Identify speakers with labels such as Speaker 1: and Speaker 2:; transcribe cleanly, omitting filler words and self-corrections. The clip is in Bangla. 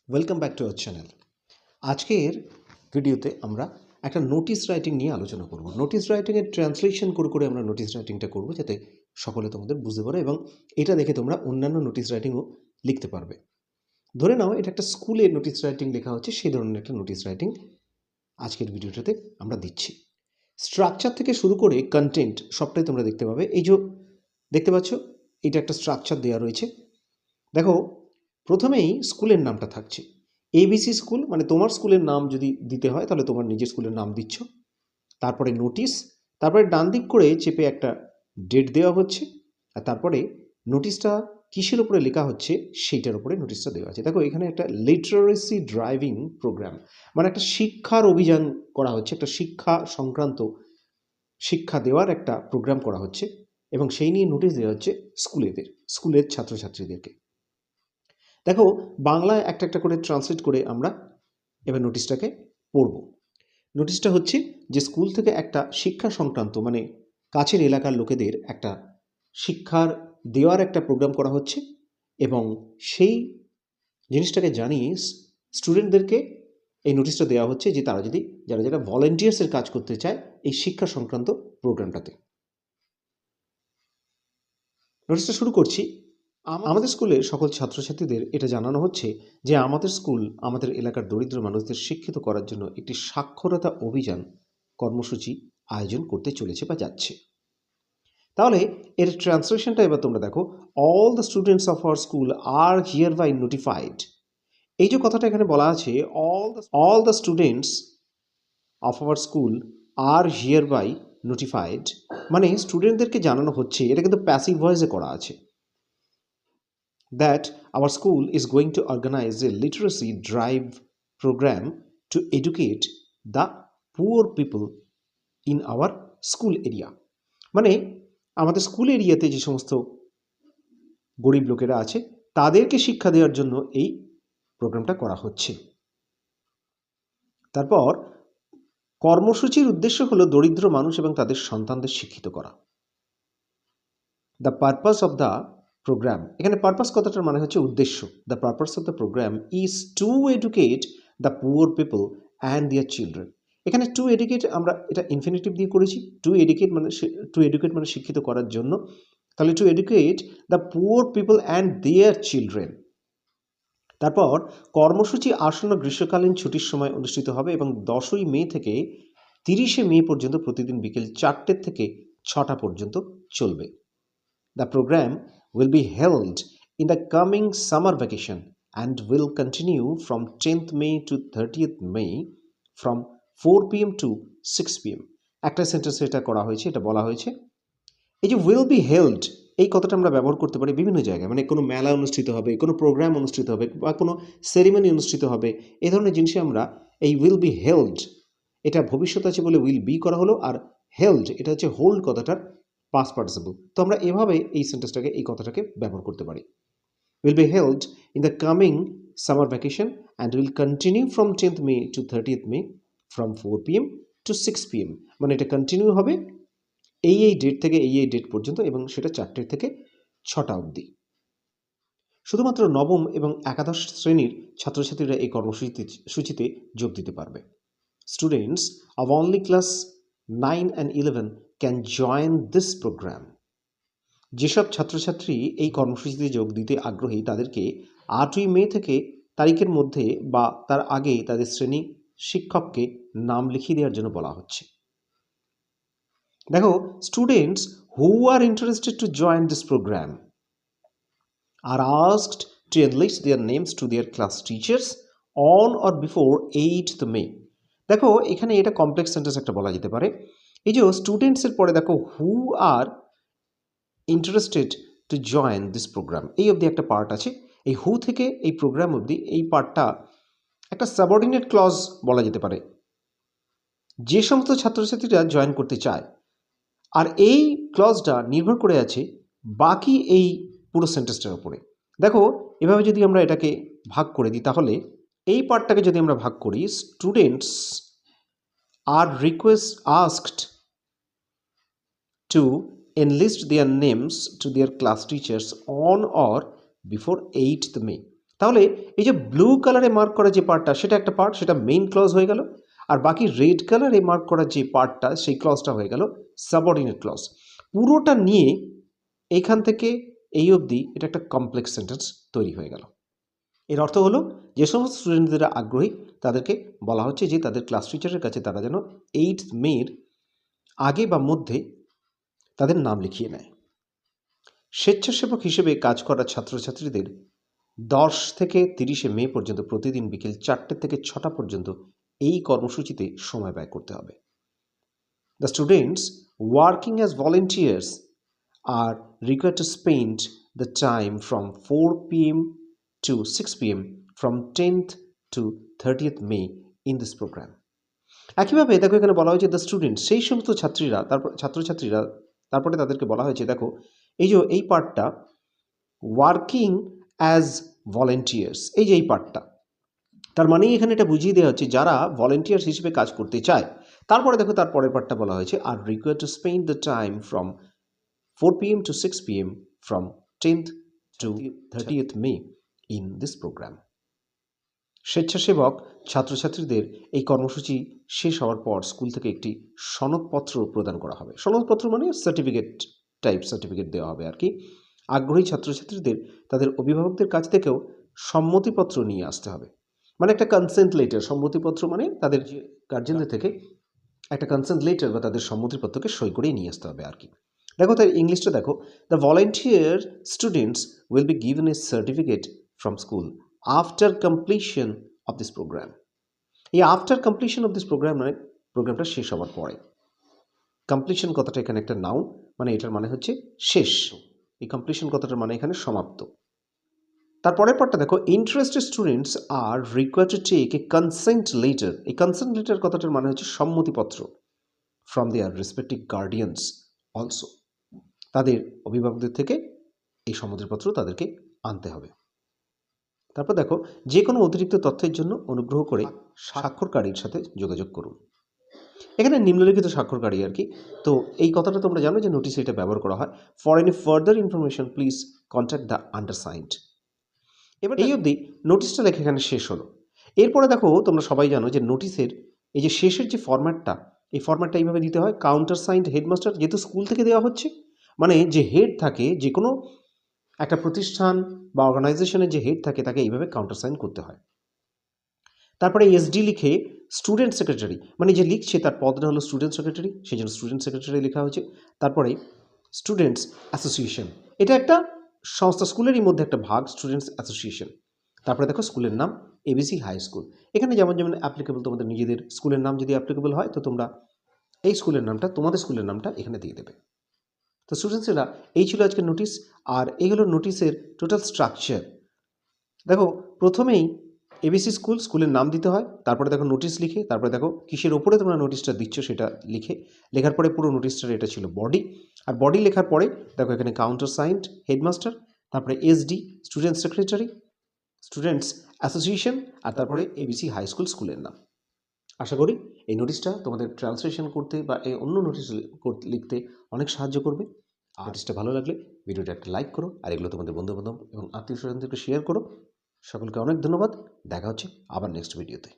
Speaker 1: Welcome back to our channel. আজকের ভিডিওতে আমরা একটা নোটিশ রাইটিং নিয়ে আলোচনা করব। নোটিশ রাইটিংয়ের ট্রান্সলেশন করে আমরা নোটিশ রাইটিংটা করব, যাতে সকলে তোমাদের বুঝতে পারে এবং এটা দেখে তোমরা অন্যান্য নোটিশ রাইটিংও লিখতে পারবে। ধরে নাও এটা একটা স্কুলের নোটিশ রাইটিং লেখা হচ্ছে, সেই ধরনের একটা নোটিশ রাইটিং আজকের ভিডিওটাতে আমরা দিচ্ছি। স্ট্রাকচার থেকে শুরু করে কন্টেন্ট সবটাই তোমরা দেখতে পাবে। এই যে দেখতে পাচ্ছ, এটা একটা স্ট্রাকচার দেওয়া রয়েছে। দেখো, প্রথমেই স্কুলের নামটা থাকছে, এবিসি স্কুল, মানে তোমার স্কুলের নাম যদি দিতে হয় তাহলে তোমার নিজের স্কুলের নাম দিচ্ছ। তারপরে নোটিশ, তারপরে ডান দিক করে চেপে একটা ডেট দেওয়া হচ্ছে, আর তারপরে নোটিশটা কিসের উপরে লেখা হচ্ছে সেইটার উপরে নোটিশটা দেওয়া আছে। দেখো, এখানে একটা লিটারেসি ড্রাইভিং প্রোগ্রাম, মানে একটা শিক্ষার অভিযান করা হচ্ছে, একটা শিক্ষা সংক্রান্ত শিক্ষা দেওয়ার একটা প্রোগ্রাম করা হচ্ছে এবং সেই নিয়ে নোটিশ দেওয়া হচ্ছে স্কুলের ছাত্রছাত্রীদেরকে। দেখো, বাংলায় একটা একটা করে ট্রান্সলেট করে আমরা এবার নোটিশটাকে পড়ব। নোটিশটা হচ্ছে যে স্কুল থেকে একটা শিক্ষা সংক্রান্ত, মানে কাছের এলাকার লোকেদের একটা শিক্ষার দেওয়ার একটা প্রোগ্রাম করা হচ্ছে এবং সেই জিনিসটাকে জানিয়ে স্টুডেন্টদেরকে এই নোটিশটা দেওয়া হচ্ছে যে তারা যদি যারা ভলেন্টিয়ার্সের কাজ করতে চায় এই শিক্ষা সংক্রান্ত প্রোগ্রামটাতে। নোটিশটা শুরু করছি। আমাদের স্কুলে সকল ছাত্রছাত্রীদের এটা জানানো হচ্ছে যে আমাদের স্কুল আমাদের এলাকার দরিদ্র মানুষদের শিক্ষিত করার জন্য একটি সাক্ষরতা অভিযান কর্মসূচি আয়োজন করতে চলেছে বা যাচ্ছে। তাহলে এর ট্রান্সলেশনটা এবার তোমরা দেখো। All the students of our school are here by notified. এই যে কথাটা এখানে বলা আছে, all the students of our school are here by notified, মানে স্টুডেন্টদেরকে জানানো হচ্ছে, এটা কিন্তু প্যাসিভ ভয়েসে করা আছে, that our school is going to organize a literacy drive program to educate the poor people in our school area। মানে আমাদের স্কুল এরিয়াতে যে সমস্ত গরিব লোকেরা আছে তাদেরকে শিক্ষা দেওয়ার জন্য এই প্রোগ্রামটা করা হচ্ছে। তারপর কর্মসূচির উদ্দেশ্য হলো দরিদ্র মানুষ এবং তাদের সন্তানদের শিক্ষিত করা। The purpose of the programme, এখানে পারপাস কথাটার মানে হচ্ছে উদ্দেশ্য। The purpose of the programme is to educate the poor people and their children. এখানে টু এডুকেট আমরা এটা ইনফিনিটিভ দিয়ে করেছি। টু এডুকেট মানে শিক্ষিত করার জন্য। তাহলে two educate the poor people and their children. তারপর কর্মসূচি আসন্ন গ্রীষ্মকালীন ছুটির সময় অনুষ্ঠিত হবে এবং 10ই মে থেকে 30শে মে পর্যন্ত প্রতিদিন বিকেল 4টে থেকে 6টা পর্যন্ত চলবে। The program will be held in the coming summer vacation and will continue from 10th May to 30th May from 4 p.m. to 6 p.m. একটা সেন্টেন্সে এটা করা হয়েছে, এটা বলা হয়েছে। এই যে will be held, এই কথাটা আমরা ব্যবহার করতে পারি বিভিন্ন জায়গায়, মানে কোনো মেলা অনুষ্ঠিত হবে, কোনো প্রোগ্রাম অনুষ্ঠিত হবে বা কোনো সেরিমনি অনুষ্ঠিত হবে, এই ধরনের জিনিসে আমরা এই will be held, এটা ভবিষ্যৎ আছে বলে will be করা হলো, আর held এটা হচ্ছে হোল্ড কথাটার পাস্ট পার্টিসিপল। তো আমরা এভাবে এই সেন্টেন্সটাকে, এই কথাটাকে ব্যবহার করতে পারি। will be held in the coming summer vacation and will continue from 10th May to 30th May from 4 p.m. to 6 p.m. মানে এটা কন্টিনিউ হবে এই ডেট থেকে এই ডেট পর্যন্ত এবং সেটা 4টে থেকে 6টা অবধি। শুধুমাত্র নবম এবং একাদশ শ্রেণীর ছাত্রছাত্রীরা এই কর্মসূচিতে যোগ দিতে পারবে। Students of only class 9 and 11 can join this programme. যেসব ছাত্রছাত্রী এই কর্মসূচিতে যোগ দিতে আগ্রহী তাদেরকে 8ই মে থেকে তারিখের মধ্যে বা তার আগে তাদের শ্রেণী শিক্ষককে নাম লিখিয়ে দেওয়ার জন্য বলা হচ্ছে। দেখো, students who are interested to join this programme are asked to enlist their names to their class teachers on or before 8th May। দেখো, এখানে এটা কমপ্লেক্স সেন্টেন্স একটা বলা যেতে পারে। এই যে স্টুডেন্টসের পরে দেখো who are interested to join this programme, এই অবধি একটা পার্ট আছে। এই হু থেকে এই প্রোগ্রাম অবধি এই পার্টটা একটা সাবঅর্ডিনেট ক্লজ বলা যেতে পারে, যে সমস্ত ছাত্রছাত্রীরা জয়েন করতে চায়। আর এই ক্লজটা নির্ভর করে আছে বাকি এই পুরো সেন্টেন্সটার উপরে। দেখো, এভাবে যদি আমরা এটাকে ভাগ করে দিই তাহলে এই পার্টটাকে যদি আমরা ভাগ করি, students are asked to enlist their names to their class teachers on or before 8th May। তাহলে এই যে ব্লু কালারে মার্ক করা যে পার্টটা সেটা একটা পার্ট, সেটা মেইন ক্লজ হয়ে গেল। আর বাকি রেড কালারে মার্ক করা যে পার্টটা সেই ক্লজটা হয়ে গেল সাবঅর্ডিনেট ক্লজ। পুরোটা নিয়ে এইখান থেকে এই অবধি এটা একটা কমপ্লেক্স সেন্টেন্স তৈরি হয়ে গেল। এর অর্থ হলো যে সমস্ত স্টুডেন্টরা আগ্রহী তাদেরকে বলা হচ্ছে যে তাদের ক্লাস টিচারের কাছে তারা যেন 8 মের আগে বা মধ্যে তাদের নাম লিখিয়ে নেয়। স্বেচ্ছাসেবক হিসেবে কাজ করা ছাত্রছাত্রীদের 10 থেকে 30শে মে পর্যন্ত প্রতিদিন বিকেল 4টে থেকে 6টা পর্যন্ত এই কর্মসূচিতে সময় ব্যয় করতে হবে। The students working as volunteers are required to spend the time from 4 p.m. to 6 p.m. from 10th to 30th May in this program. একইভাবে দেখো এখানে বলা হয়েছে দ্য স্টুডেন্ট, সেই সমস্ত ছাত্রীরা, ছাত্রছাত্রীরা, তারপরে তাদেরকে বলা হয়েছে দেখো এই পার্টটা ওয়ার্কিং অ্যাজ ভলেন্টিয়ার্স, এই যে এই পার্টটা, তার মানে এখানে এটা বুঝিয়ে দেওয়া হচ্ছে যারা ভলেন্টিয়ার্স হিসেবে কাজ করতে চায়। তারপরে দেখো তার পরের পার্টটা বলা হয়েছে আর required to spend the time from 4 p.m. to 6 p.m. from 10th to 30th May in this program. স্বেচ্ছাসেবক ছাত্রছাত্রীদের এই কর্মসূচি শেষ হওয়ার পর স্কুল থেকে একটি সনদপত্র প্রদান করা হবে। সনদপত্র মানে সার্টিফিকেট দেওয়া হবে আর কি। আগ্রহী ছাত্রছাত্রীদের তাদের অভিভাবকদের কাছ থেকেও সম্মতিপত্র নিয়ে আসতে হবে, মানে একটা কনসেন্ট লেটার। সম্মতিপত্র মানে তাদের যে গার্জেনদের থেকে একটা কনসেন্ট লেটার বা তাদের সম্মতিপত্রকে সই করেই নিয়ে আসতে হবে আর কি। দেখো তার ইংলিশটা দেখো, the volunteer students will be given a certificate from school after completion of this programme. এই after completion of this programme মানে প্রোগ্রামটা শেষ হওয়ার পরে। কমপ্লিশন কথাটা এখানে একটা নাউন, মানে এটার মানে হচ্ছে শেষ। এই কমপ্লিশন কথাটার মানে এখানে সমাপ্ত। তারপরের পার্টটা দেখো, interested students are required to take a consent letter. এই কনসেন্ট লেটার কথাটার মানে হচ্ছে সম্মতিপত্র from their respective guardians also. তাদের অভিভাবকদের থেকে এই সম্মতিপত্র তাদেরকে আনতে হবে। তারপর দেখো, যে কোনো অতিরিক্ত তথ্যের জন্য অনুগ্রহ করে স্বাক্ষরকারীর সাথে যোগাযোগ করুন। এখানে নিম্নলিখিত স্বাক্ষরকারী আর কি। তো এই কথাটা তোমরা জানো যে নোটিশে এটা ব্যবহার করা হয়। For any further information please contact the undersigned. এবার এই অবধি নোটিশটা লেখা এখানে শেষ হলো। এরপরে দেখো তোমরা সবাই জানো যে নোটিশের এই যে শেষের যে ফরম্যাটটা, এই ফরম্যাটটা এইভাবে দিতে হয়। কাউন্টার সাইন্ড হেডমাস্টার, যেহেতু স্কুল থেকে দেওয়া হচ্ছে, মানে যে হেড থাকে যে কোনো একটা প্রতিষ্ঠান বা অর্গানাইজেশনের যে হেড থাকে তাকে এইভাবে কাউন্টার সাইন করতে হয়। তারপরে এসডি লিখে স্টুডেন্ট সেক্রেটারি, মানে যে লিখছে তার পদটা হলো স্টুডেন্ট সেক্রেটারি, সেই জন্য স্টুডেন্ট সেক্রেটারি লেখা হয়েছে। তারপরে স্টুডেন্টস অ্যাসোসিয়েশন, এটা একটা সংস্থা, স্কুলেরই মধ্যে একটা ভাগ, স্টুডেন্টস অ্যাসোসিয়েশন। তারপরে দেখো স্কুলের নাম এবিসি হাই স্কুল। এখানে যেমন যেমন অ্যাপ্লিকেবল, তোমাদের নিজেদের স্কুলের নাম যদি অ্যাপ্লিকেবল হয় তো তোমরা এই স্কুলের নামটা, তোমাদের স্কুলের নামটা এখানে দিয়ে দেবে। তো স্টুডেন্টসরা এই ছিল আজকের নোটিশ, আর এই হলো নোটিশের টোটাল স্ট্রাকচার। দেখো প্রথমেই এবিসি স্কুল, স্কুলের নাম দিতে হয়, তারপরে দেখো নোটিশ লিখে, তারপরে দেখো কিসের ওপরে তোমরা নোটিশটা দিচ্ছ সেটা লিখে, লেখার পরে পুরো নোটিশটার এটা ছিল বডি, আর বডি লেখার পরে দেখো এখানে কাউন্টার সাইন্ড হেডমাস্টার, তারপরে SD student secretary, students association, আর তারপরে এবিসি হাই স্কুল স্কুলের নাম। আশা করি এই নোটিশটা তোমাদের ট্রান্সলেশন করতে বা এই অন্য নোটিশ লিখতে অনেক সাহায্য করবে। নোটিশটা ভালো লাগলে ভিডিওটা একটা লাইক করো, আর এগুলো তোমাদের বন্ধুবান্ধব এবং আত্মীয় স্বজনদেরকে শেয়ার করো। সকলকে অনেক ধন্যবাদ। দেখা হচ্ছে আবার নেক্সট ভিডিওতে।